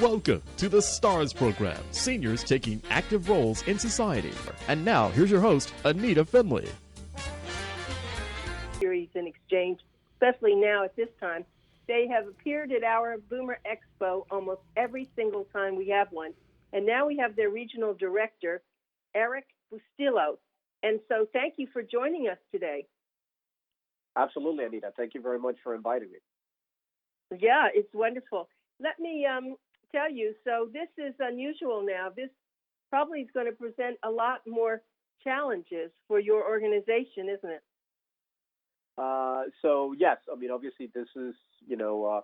Welcome to the STARS program, seniors taking active roles in society. And now, here's your host, ANITA FINLEY. Series and exchange, especially now at this time. They have appeared at our Boomer Expo almost every single time we have one. And now we have their regional director, Eric BUSTILLO. And so thank you for joining us today. Absolutely, Anita. Thank you very much for inviting me. Yeah, it's wonderful. Let me tell you, so this is unusual now. This probably is going to present a lot more challenges for your organization, isn't it? So yes, I mean, obviously this is, these are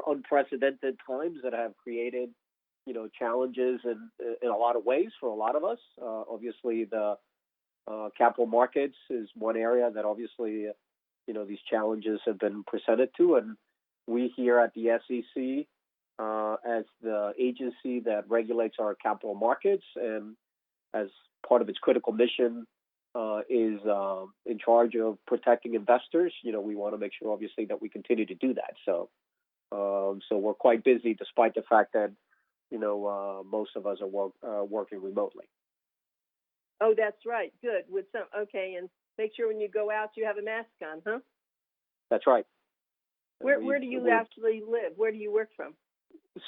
unprecedented times that have created, challenges in a lot of ways for a lot of us. Obviously the capital markets is one area that obviously, these challenges have been presented to, and we here at the SEC, as the agency that regulates our capital markets and as part of its critical mission, is in charge of protecting investors. We want to make sure, obviously, that we continue to do that. So we're quite busy, despite the fact that most of us are working remotely. Oh, that's right. Good. And make sure when you go out you have a mask on, huh? That's right. Where do you actually live? Where do you work from?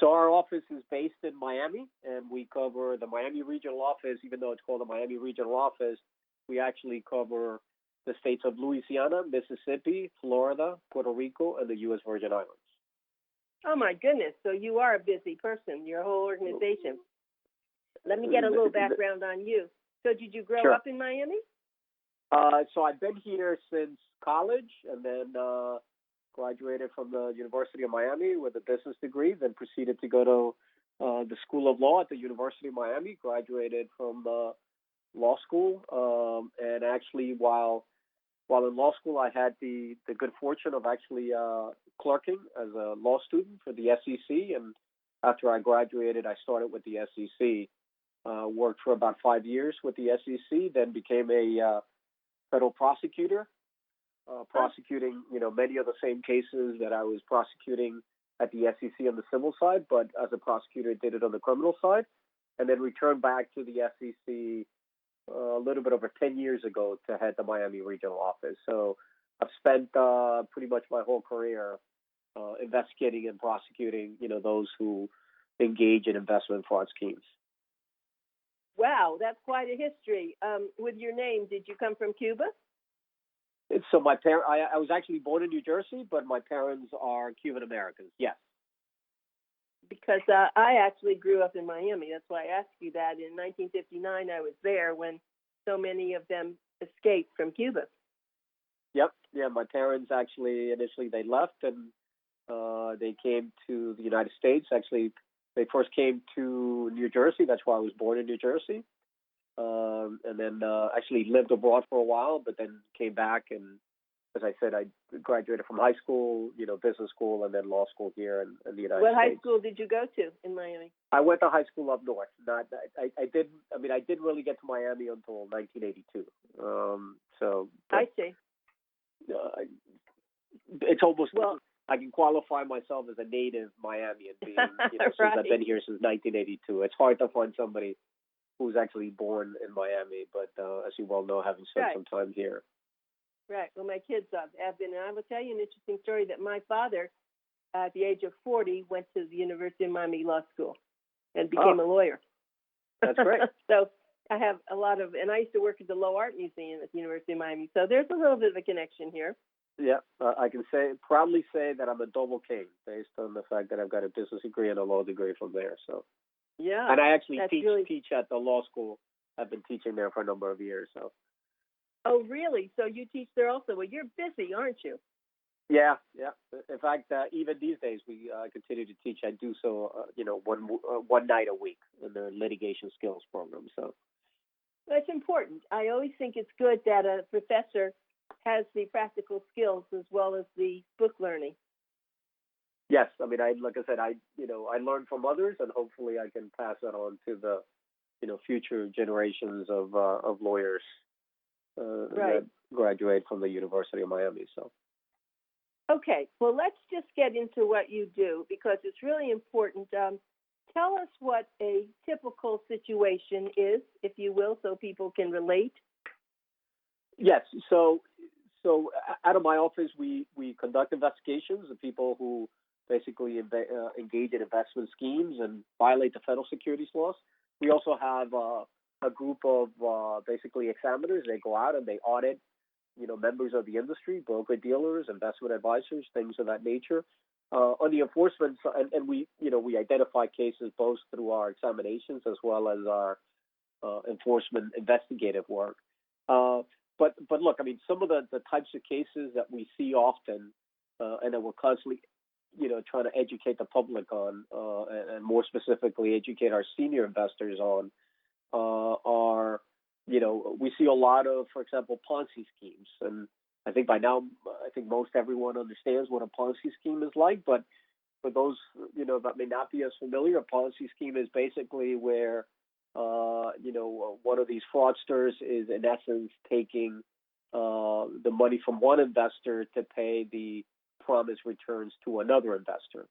So our office is based in Miami, and we cover the Miami regional office. Even though it's called the Miami regional office, we actually cover the states of Louisiana, Mississippi, Florida, Puerto Rico, and the U.S. Virgin Islands. Oh, my goodness. So you are a busy person, your whole organization. Let me get a little background on you. So did you grow up in Miami? So I've been here since college, and then graduated from the University of Miami with a business degree, then proceeded to go to the School of Law at the University of Miami, graduated from law school, and actually while in law school I had the good fortune of actually clerking as a law student for the SEC, and after I graduated I started with the SEC, worked for about 5 years with the SEC, then became a federal prosecutor, prosecuting many of the same cases that I was prosecuting at the SEC on the civil side, but as a prosecutor did it on the criminal side, and then returned back to the SEC a little bit over 10 years ago to head the Miami regional office. So I've spent pretty much my whole career investigating and prosecuting, those who engage in investment fraud schemes. Wow, that's quite a history. With your name, did you come from Cuba? So I was actually born in New Jersey, but my parents are Cuban Americans. Yes. Because I actually grew up in Miami. That's why I asked you that. In 1959, I was there when so many of them escaped from Cuba. Yep. Yeah, my parents actually, initially they left and they came to the United States. Actually, they first came to New Jersey. That's why I was born in New Jersey. And then actually lived abroad for a while, but then came back. And as I said, I graduated from high school, business school, and then law school here in the United States. What high school did you go to in Miami? I went to high school up north. I didn't really get to Miami until 1982. I see. It's almost, I can qualify myself as a native Miamian, being, since I've been here since 1982. It's hard to find somebody who's actually born in Miami, but as you well know, having spent some time here. Right. Well, my kids have been, and I will tell you an interesting story that my father, at the age of 40, went to the University of Miami Law School and became a lawyer. That's great. So I have a lot of, and I used to work at the Low Art Museum at the University of Miami. So there's a little bit of a connection here. Yeah, I can proudly say that I'm a double king based on the fact that I've got a business degree and a law degree from there. So. Yeah. And I actually teach at the law school. I've been teaching there for a number of years. So. Oh, really? So you teach there also? Well, you're busy, aren't you? Yeah. In fact, even these days, we continue to teach. I do so, one night a week in the litigation skills program. So. That's important. I always think it's good that a professor has the practical skills as well as the book learning. Yes, I mean, like I said, I learn from others, and hopefully I can pass that on to the, future generations of lawyers. That graduate from the University of Miami. So. Okay, well, let's just get into what you do because it's really important. Tell us what a typical situation is, if you will, so people can relate. Yes. So out of my office, we conduct investigations of people who basically engage in investment schemes and violate the federal securities laws. We also have a group of basically examiners. They go out and they audit, members of the industry, broker dealers, investment advisors, things of that nature. On the enforcement side, and we identify cases both through our examinations as well as our enforcement investigative work. But look, I mean, some of the types of cases that we see often, and that we're constantly, trying to educate the public on, and more specifically educate our senior investors on, are, we see a lot of, for example, Ponzi schemes. And I think by now, most everyone understands what a Ponzi scheme is like. But for those, that may not be as familiar, a Ponzi scheme is basically where one of these fraudsters is in essence taking the money from one investor to pay the promised returns to another investor.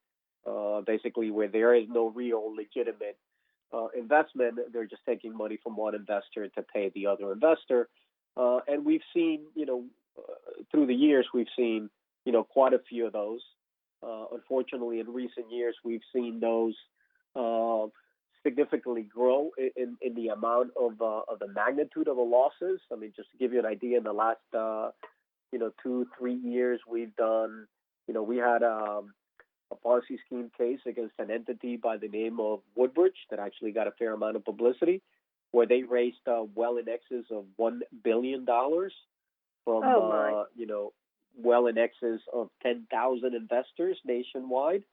Basically, where there is no real legitimate investment, they're just taking money from one investor to pay the other investor. And we've seen, through the years, we've seen, quite a few of those. Unfortunately, in recent years, we've seen those significantly grow in the amount of the magnitude of the losses. I mean, just to give you an idea, in the last 2-3 years, we've done, we had a Ponzi scheme case against an entity by the name of Woodbridge that actually got a fair amount of publicity, where they raised well in excess of $1 billion from well in excess of 10,000 investors nationwide.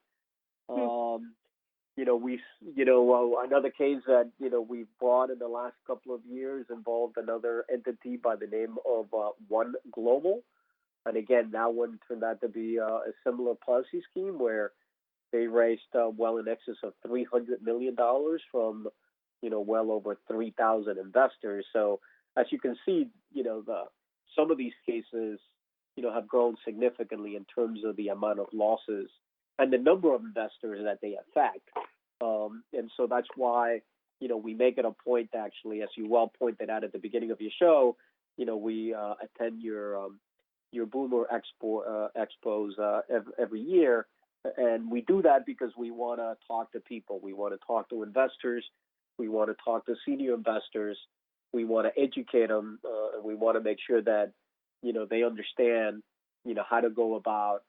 Another case that, we've brought in the last couple of years involved another entity by the name of One Global. And again, that one turned out to be a similar Ponzi scheme where they raised well in excess of $300 million from, well over 3,000 investors. So as you can see, some of these cases, have grown significantly in terms of the amount of losses and the number of investors that they affect. And so that's why, we make it a point to actually, as you well pointed out at the beginning of your show, we attend your BOOMER expos every year. And we do that because we want to talk to people. We want to talk to investors. We want to talk to senior investors. We want to educate them. And we want to make sure that, they understand, how to go about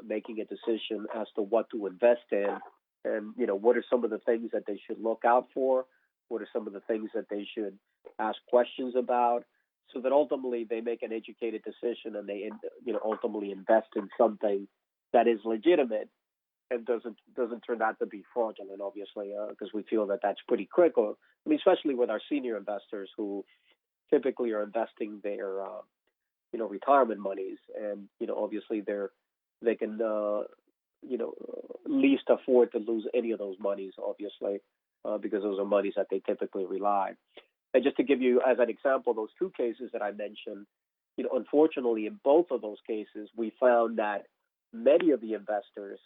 making a decision as to what to invest in. And, what are some of the things that they should look out for? What are some of the things that they should ask questions about so that ultimately they make an educated decision and they, ultimately invest in something that is legitimate and doesn't turn out to be fraudulent, obviously, because we feel that that's pretty critical. I mean, especially with our senior investors who typically are investing their, retirement monies, and obviously they can least afford to lose any of those monies, obviously, because those are monies that they typically rely. And just to give you as an example, those two cases that I mentioned, unfortunately, in both of those cases, we found that many of the investors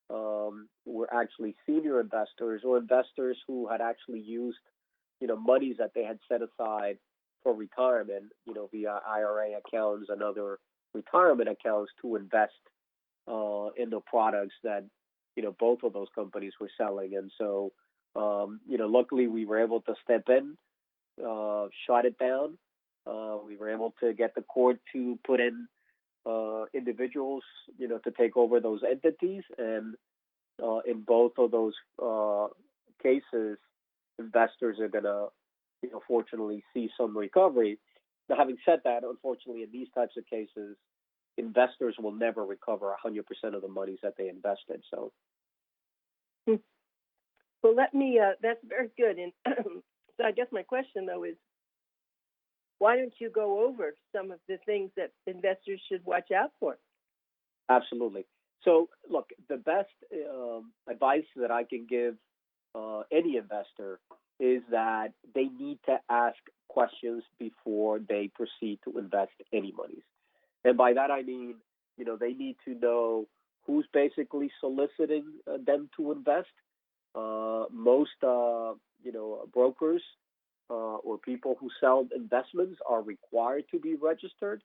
were actually senior investors or investors who had actually used, monies that they had set aside for retirement, via IRA accounts and other retirement accounts to invest in the products that, both of those companies were selling. And so, luckily we were able to step in, shut it down. We were able to get the court to put in individuals, to take over those entities. And in both of those cases, investors are going to, fortunately see some recovery. Now, having said that, unfortunately, in these types of cases, investors will never recover 100% of the monies that they invested. So, well, that's very good. And so I guess my question, though, is why don't you go over some of the things that investors should watch out for? Absolutely. So, look, the best advice that I can give any investor is that they need to ask questions before they proceed to invest any monies. And by that, I mean, They need to know who's basically soliciting them to invest. Most, brokers or people who sell investments are required to be registered,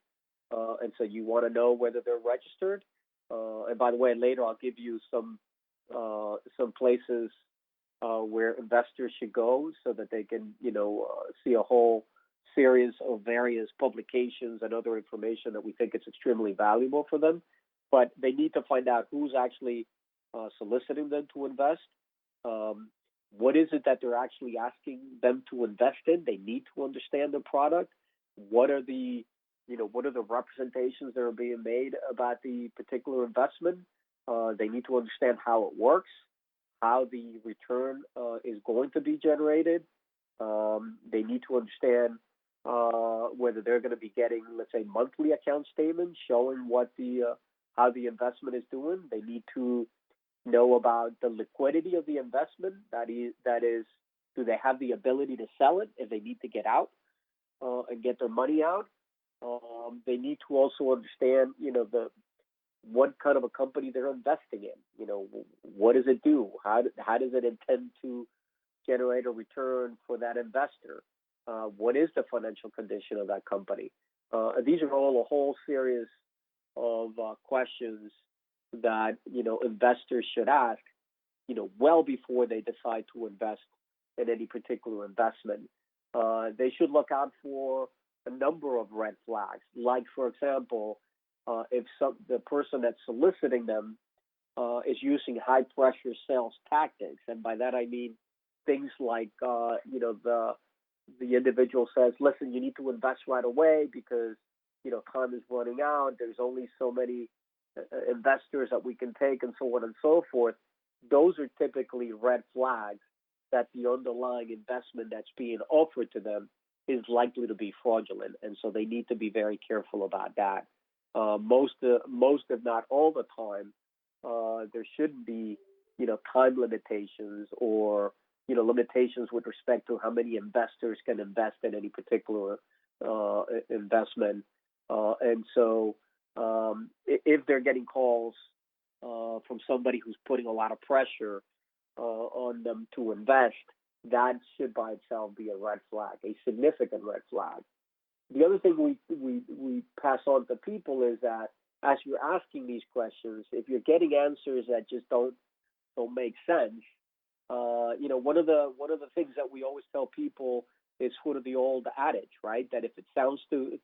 and so you want to know whether they're registered. And by the way, later I'll give you some places where investors should go so that they can, see a whole series of various publications and other information that we think is extremely valuable for them. But they need to find out who's actually soliciting them to invest. What is it that they're actually asking them to invest in? They need to understand the product. What are the representations that are being made about the particular investment? They need to understand how it works, how the return is going to be generated. They need to understand whether they're going to be getting, let's say, monthly account statements showing how the investment is doing. They need to know about the liquidity of the investment. That is, do they have the ability to sell it if they need to get out and get their money out? They need to also understand, what kind of a company they're investing in. What does it do? How does it intend to generate a return for that investor? What is the financial condition of that company? These are all a whole series of questions that investors should ask, well before they decide to invest in any particular investment. They should look out for a number of red flags, like, for example, if the person that's soliciting them is using high pressure sales tactics, and by that I mean things like the individual says, listen, you need to invest right away because time is running out. There's only so many investors that we can take, and so on and so forth. Those are typically red flags that the underlying investment that's being offered to them is likely to be fraudulent, and so they need to be very careful about that. Most, if not all the time, there shouldn't be, time limitations or, limitations with respect to how many investors can invest in any particular investment. And so if they're getting calls from somebody who's putting a lot of pressure on them to invest, that should by itself be a red flag, a significant red flag. The other thing we pass on to people is that as you're asking these questions, if you're getting answers that just don't make sense, one of the things that we always tell people is sort of the old adage, right? That if it sounds too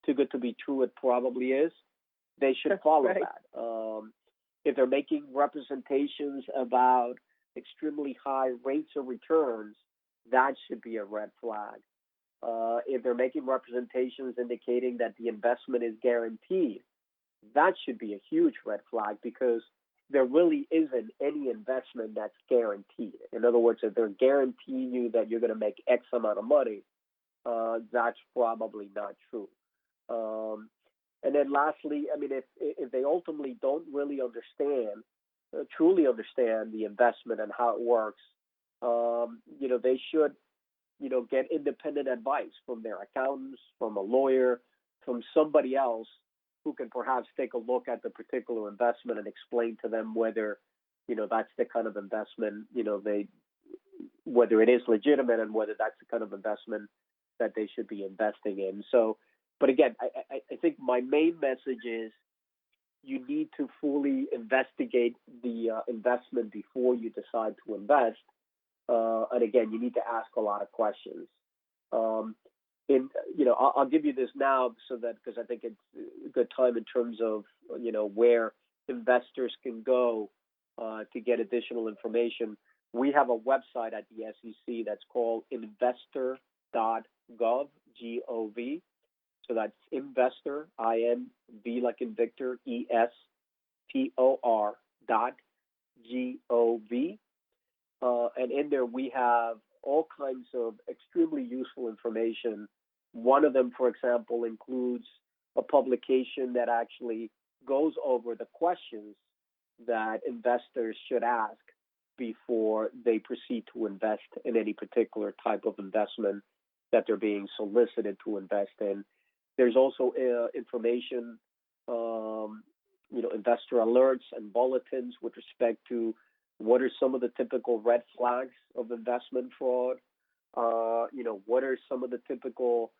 good to be true, it probably is. They should follow right. that. If they're making representations about extremely high rates of returns, that should be a red flag. If they're making representations indicating that the investment is guaranteed, that should be a huge red flag because there really isn't any investment that's guaranteed. In other words, if they're guaranteeing you that you're going to make X amount of money, that's probably not true. And then lastly, I mean, if they ultimately don't really truly understand the investment and how it works, they should, get independent advice from their accountants, from a lawyer, from somebody else who can perhaps take a look at the particular investment and explain to them whether, that's the kind of investment, whether it is legitimate and whether that's the kind of investment that they should be investing in. So, but again, I think my main message is you need to fully investigate the investment before you decide to invest. And again, you need to ask a lot of questions. I'll give you this now because I think it's a good time in terms of, where investors can go to get additional information. We have a website at the SEC that's called investor.gov, G-O-V. So that's investor, I-N-V like in Victor, E-S-T-O-R .G-O-V. And in there we have all kinds of extremely useful information. One of them, for example, includes a publication that actually goes over the questions that investors should ask before they proceed to invest in any particular type of investment that they're being solicited to invest in. There's also information, investor alerts and bulletins with respect to what are some of the typical red flags of investment fraud. What are some of the typical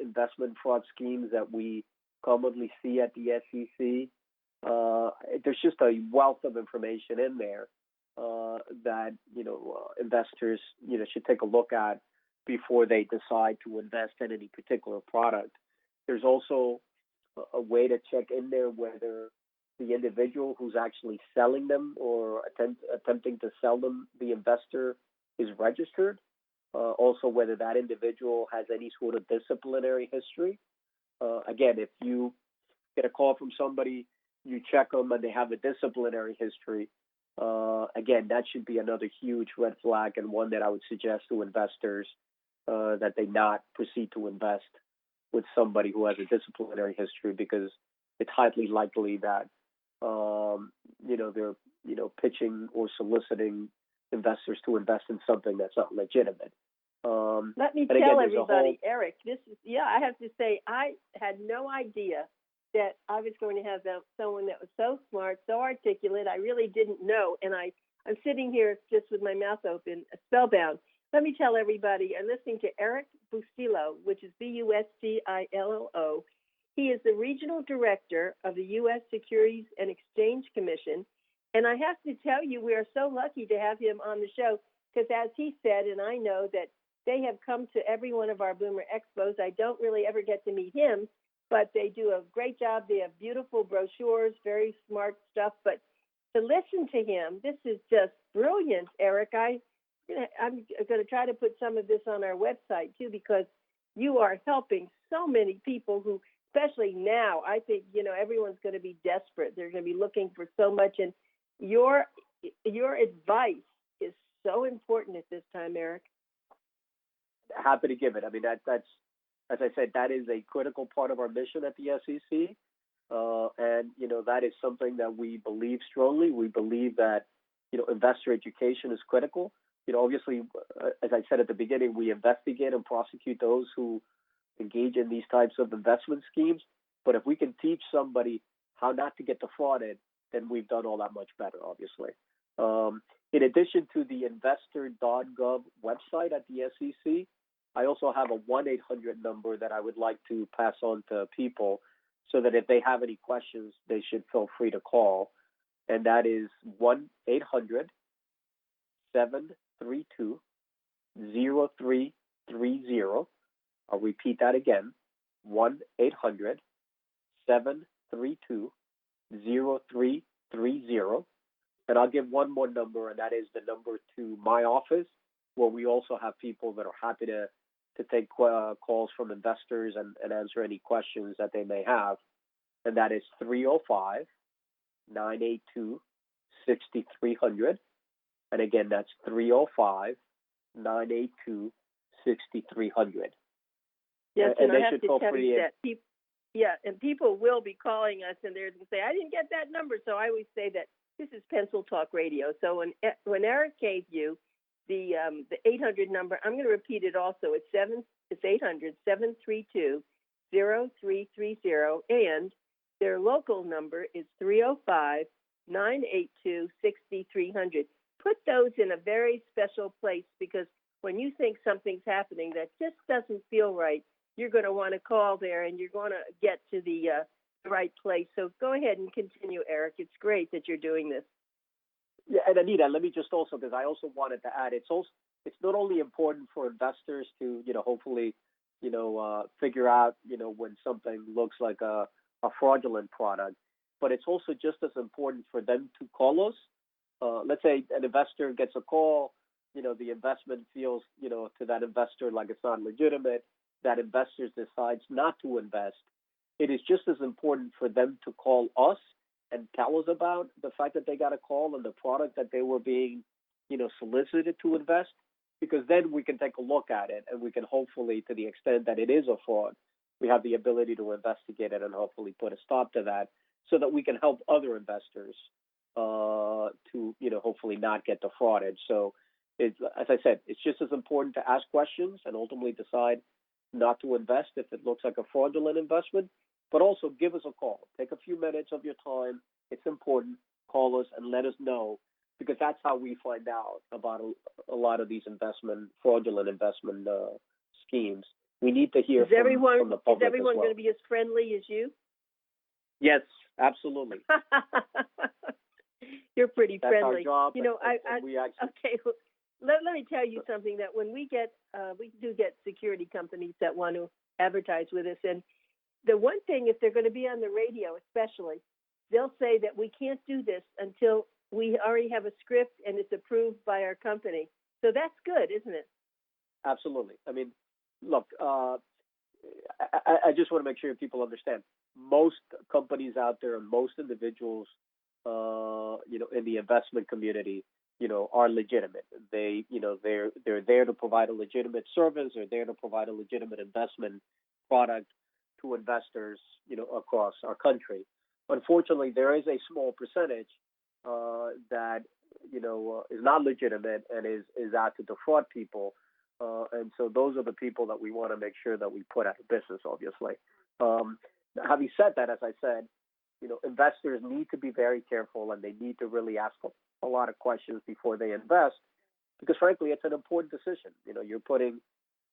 investment fraud schemes that we commonly see at the SEC? There's just a wealth of information in there that investors should take a look at before they decide to invest in any particular product. There's also a way to check in there whether the individual who's actually selling them or attempting to sell them, the investor, is registered. Also, whether that individual has any sort of disciplinary history. Again, if you get a call from somebody, you check them and they have a disciplinary history, again, that should be another huge red flag and one that I would suggest to investors that they not proceed to invest with somebody who has a disciplinary history, because it's highly likely that they're pitching or soliciting investors to invest in something that's not legitimate. Let me tell everybody, Eric, I have to say, I had no idea that I was going to have someone that was so smart, so articulate. I really didn't know. And I'm sitting here just with my mouth open, spellbound. Let me tell everybody, I'm listening to Eric Bustillo, which is Bustillo. He is the regional director of the U.S. Securities and Exchange Commission. And I have to tell you, we are so lucky to have him on the show because, as he said, and I know that they have come to every one of our Boomer Expos. I don't really ever get to meet him, but they do a great job. They have beautiful brochures, very smart stuff. But to listen to him, this is just brilliant, Eric. I'm going to try to put some of this on our website, too, because you are helping so many people who, especially now, I think, everyone's going to be desperate. They're going to be looking for so much. And your advice is so important at this time, Eric. Happy to give it. I mean, that's, as I said, that is a critical part of our mission at the SEC. And that is something that we believe strongly. We believe that, investor education is critical. Obviously, as I said at the beginning, we investigate and prosecute those who engage in these types of investment schemes. But if we can teach somebody how not to get defrauded, then we've done all that much better, obviously. In addition to the investor.gov website at the SEC, I also have a 1-800 number that I would like to pass on to people so that if they have any questions, they should feel free to call. And that is 1-800-732-0330. I'll repeat that again, 1-800-732-0330. And I'll give one more number, and that is the number to my office, where we also have people that are happy to take calls from investors and answer any questions that they may have. And that is 305-982-6300. And again, that's 305-982-6300. Yes, and I have to tell you that people will be calling us, and they're going to say, I didn't get that number. So I always say that this is Pencil Talk Radio. So when Eric gave you the 800 number, I'm going to repeat it also. It's 800-732-0330, and their local number is 305-982-6300. Put those in a very special place, because when you think something's happening that just doesn't feel right, you're going to want to call there and you're going to get to the right place. So go ahead and continue, Eric. It's great that you're doing this. Yeah, and Anita, let me just also, because I also wanted to add, it's not only important for investors to, hopefully, figure out, when something looks like a fraudulent product, but it's also just as important for them to call us. Let's say an investor gets a call, the investment feels, to that investor like it's not legitimate. That investor decides not to invest. It is just as important for them to call us and tell us about the fact that they got a call and the product that they were being, solicited to invest, because then we can take a look at it and we can hopefully, to the extent that it is a fraud, we have the ability to investigate it and hopefully put a stop to that so that we can help other investors to, hopefully not get defrauded. So, as I said, it's just as important to ask questions and ultimately decide not to invest if it looks like a fraudulent investment, but also give us a call. Take a few minutes of your time. It's important. Call us and let us know, because that's how we find out about a lot of these fraudulent investment schemes. We need to hear from the public. Is everyone as well. going to be as friendly as you? Yes, absolutely. You're pretty That's friendly. our job. You know, okay. Well, let me tell you something, that when we do get security companies that want to advertise with us, and the one thing, if they're going to be on the radio especially, they'll say that we can't do this until we already have a script and it's approved by our company. So that's good, isn't it? Absolutely. I mean, look, I just want to make sure people understand. Most companies out there and most individuals, in the investment community, are legitimate. They're there to provide a legitimate service. They're there to provide a legitimate investment product to investors, across our country. Unfortunately, there is a small percentage that is not legitimate and is out to defraud people, and so those are the people that we want to make sure that we put out of business. Obviously, having said that, as I said, investors need to be very careful, and they need to really ask a lot of questions before they invest, because frankly, it's an important decision. You're putting,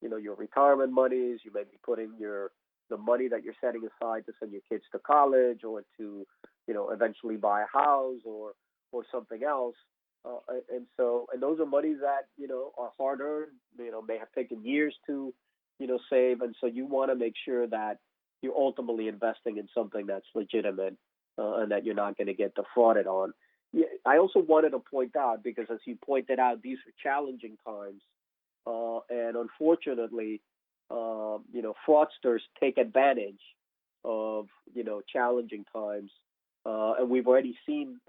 your retirement monies. You may be putting the money that you're setting aside to send your kids to college, or to, eventually buy a house or something else. And those are monies that, are hard earned, may have taken years to, save. And so you want to make sure that you're ultimately investing in something that's legitimate, and that you're not going to get defrauded on. I also wanted to point out, because as you pointed out, these are challenging times. And unfortunately, fraudsters take advantage of, challenging times. And we've already seen,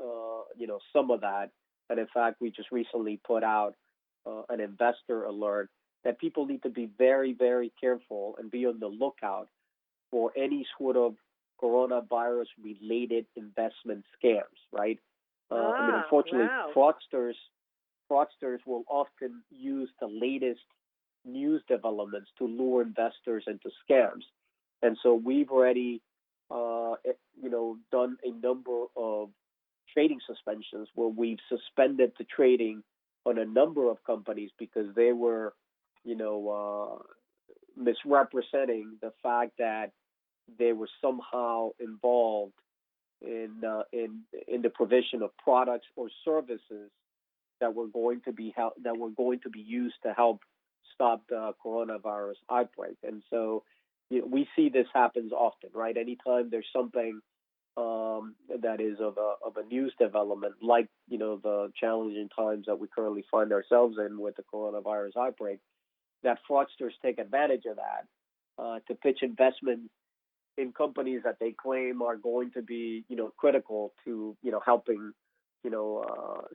some of that. And in fact, we just recently put out an investor alert that people need to be very, very careful and be on the lookout for any sort of coronavirus-related investment scams, right? Unfortunately, wow. fraudsters will often use the latest news developments to lure investors into scams. And so we've already, done a number of trading suspensions where we've suspended the trading on a number of companies because they were, misrepresenting the fact that they were somehow involved in the provision of products or services that were going to be used to help stop the coronavirus outbreak. And so we see this happens often, right? Anytime there's something that is of a news development, like the challenging times that we currently find ourselves in with the coronavirus outbreak, that fraudsters take advantage of that to pitch investment in companies that they claim are going to be, critical to, helping,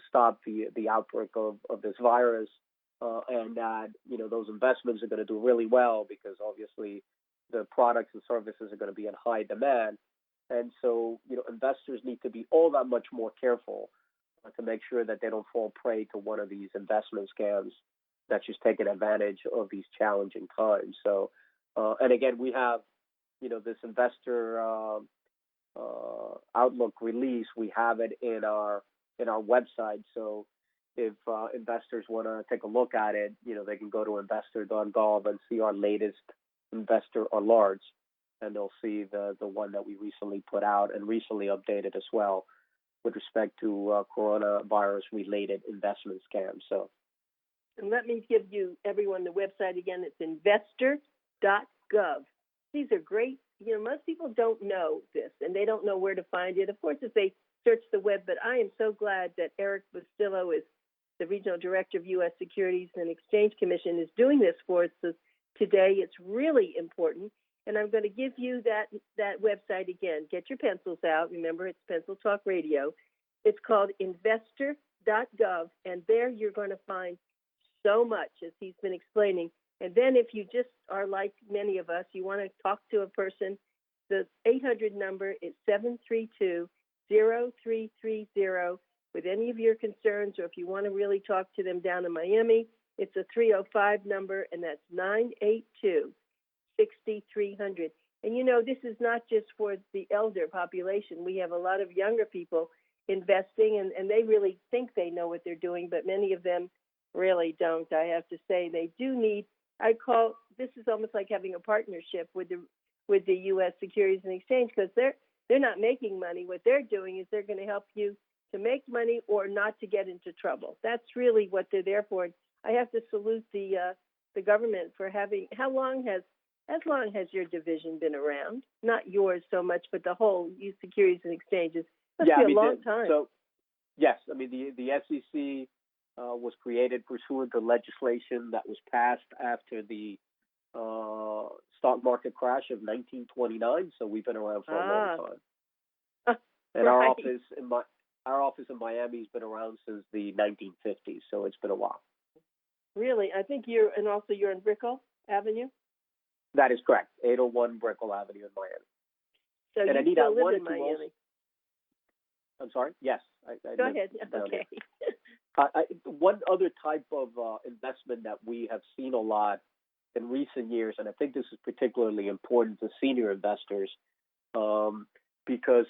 stop the outbreak of this virus, and that, those investments are going to do really well because obviously the products and services are going to be in high demand. And so, investors need to be all that much more careful to make sure that they don't fall prey to one of these investment scams that's just taking advantage of these challenging times. So, and again, we have, this investor outlook release. We have it in our website. So if investors want to take a look at it, they can go to investor.gov and see our latest investor alerts, and they'll see the one that we recently put out and recently updated as well with respect to coronavirus related investment scams. So, and let me give everyone the website again. It's investor.gov. These are great. Most people don't know this, and they don't know where to find it. Of course, if they search the web, but I am so glad that Eric BUSTILLO is the Regional Director of U.S. Securities and Exchange Commission is doing this for us today. It's really important, and I'm going to give you that website again. Get your pencils out. Remember, it's Pencil Talk Radio. It's called investor.gov, and there you're going to find so much, as he's been explaining. And then if you just are like many of us, you want to talk to a person, the 800 number is 732-0330 with any of your concerns, or if you want to really talk to them down in Miami, it's a 305 number, and that's 6,300. And this is not just for the elder population. We have a lot of younger people investing, and they really think they know what they're doing, but many of them really don't. I have to say, they do need. This is almost like having a partnership with the U.S. Securities and Exchange, because they're not making money. What they're doing is they're going to help you to make money or not to get into trouble. That's really what they're there for. I have to salute the government for having. As long has your division been around? Not yours so much, but the whole Securities and Exchanges. Must be a long time. So, yes, the SEC was created pursuant to legislation that was passed after the stock market crash of 1929. So we've been around for a long time. And right. our office in Miami has been around since the 1950s. So it's been a while. Really, I think you're in Brickell Avenue. That is correct. 801 Brickell Avenue in Miami. So and you Anita, still live in Miami? I'm sorry? Yes. Go ahead. Okay. One other type of investment that we have seen a lot in recent years, and I think this is particularly important to senior investors, because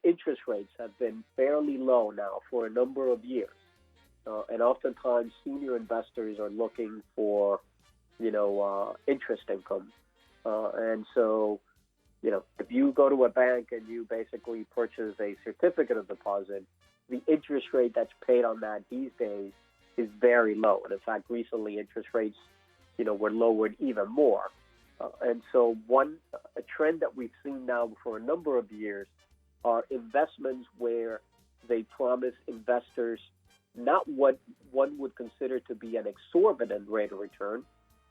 interest rates have been fairly low now for a number of years, and oftentimes senior investors are looking for interest income. And so, if you go to a bank and you basically purchase a certificate of deposit, the interest rate that's paid on that these days is very low. And in fact, recently interest rates, were lowered even more. And so a trend that we've seen now for a number of years are investments where they promise investors not what one would consider to be an exorbitant rate of return.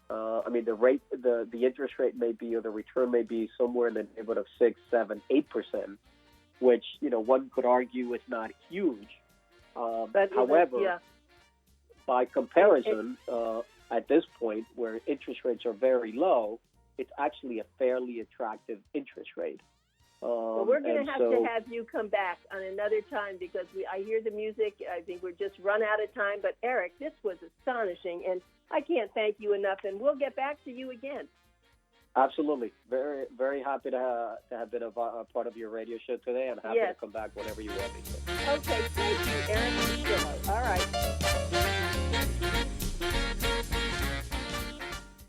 The interest rate may be, or the return may be somewhere in the neighborhood of 6, 7, 8%, which one could argue is not huge. However, by comparison, at this point where interest rates are very low, it's actually a fairly attractive interest rate. Well, we're going to have you come back on another time, because I hear the music. I think we're just run out of time. But Eric, this was astonishing, and I can't thank you enough. And we'll get back to you again. Absolutely, very, very happy to have been a part of your radio show today, and happy to come back whenever you want me to. Okay, thank you, Eric. All right.